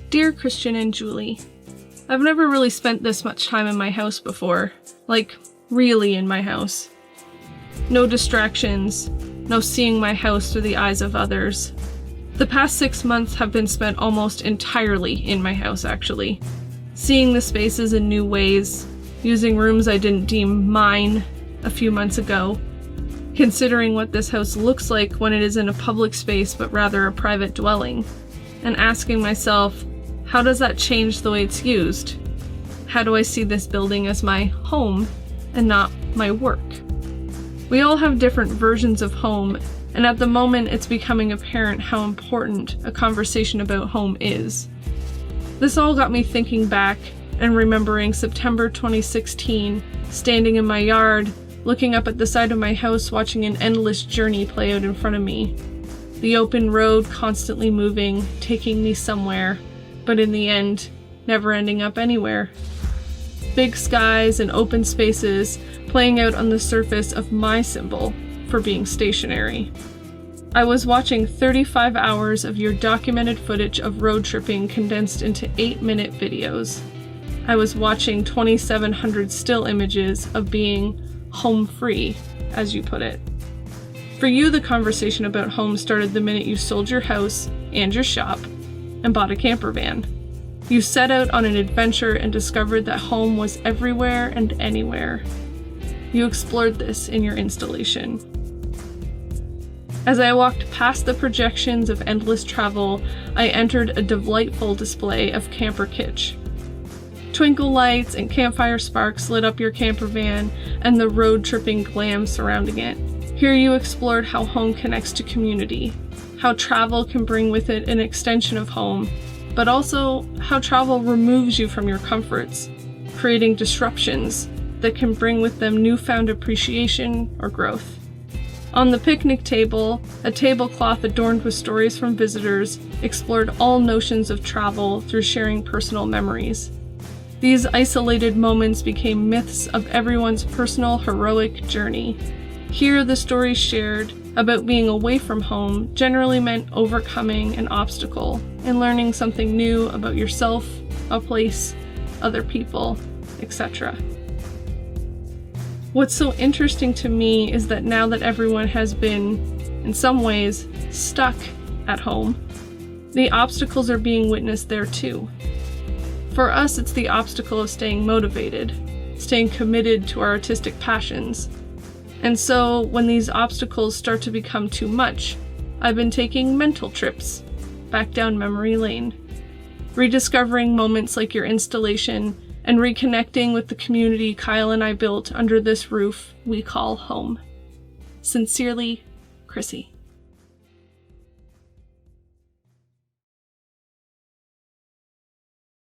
Dear Christian and Julie, I've never really spent this much time in my house before. Like, really in my house. No distractions, no seeing my house through the eyes of others. The past 6 months have been spent almost entirely in my house, actually. Seeing the spaces in new ways, using rooms I didn't deem mine a few months ago, considering what this house looks like when it is in a public space but rather a private dwelling, and asking myself, how does that change the way it's used? How do I see this building as my home and not my work? We all have different versions of home, and at the moment it's becoming apparent how important a conversation about home is. This all got me thinking back and remembering September 2016, standing in my yard, looking up at the side of my house, watching an endless journey play out in front of me. The open road constantly moving, taking me somewhere, but in the end, never ending up anywhere. Big skies and open spaces playing out on the surface of my symbol for being stationary. I was watching 35 hours of your documented footage of road tripping condensed into 8-minute videos. I was watching 2,700 still images of being home free, as you put it. For you, the conversation about home started the minute you sold your house and your shop and bought a camper van. You set out on an adventure and discovered that home was everywhere and anywhere. You explored this in your installation. As I walked past the projections of endless travel, I entered a delightful display of camper kitsch. Twinkle lights and campfire sparks lit up your camper van and the road-tripping glam surrounding it. Here you explored how home connects to community, how travel can bring with it an extension of home, but also how travel removes you from your comforts, creating disruptions that can bring with them newfound appreciation or growth. On the picnic table, a tablecloth adorned with stories from visitors explored all notions of travel through sharing personal memories. These isolated moments became myths of everyone's personal heroic journey. Here, the stories shared about being away from home generally meant overcoming an obstacle and learning something new about yourself, a place, other people, etc. What's so interesting to me is that now that everyone has been, in some ways, stuck at home, the obstacles are being witnessed there too. For us, it's the obstacle of staying motivated, staying committed to our artistic passions. And so, when these obstacles start to become too much, I've been taking mental trips back down memory lane, rediscovering moments like your installation and reconnecting with the community Kyle and I built under this roof we call home. Sincerely, Chrissy.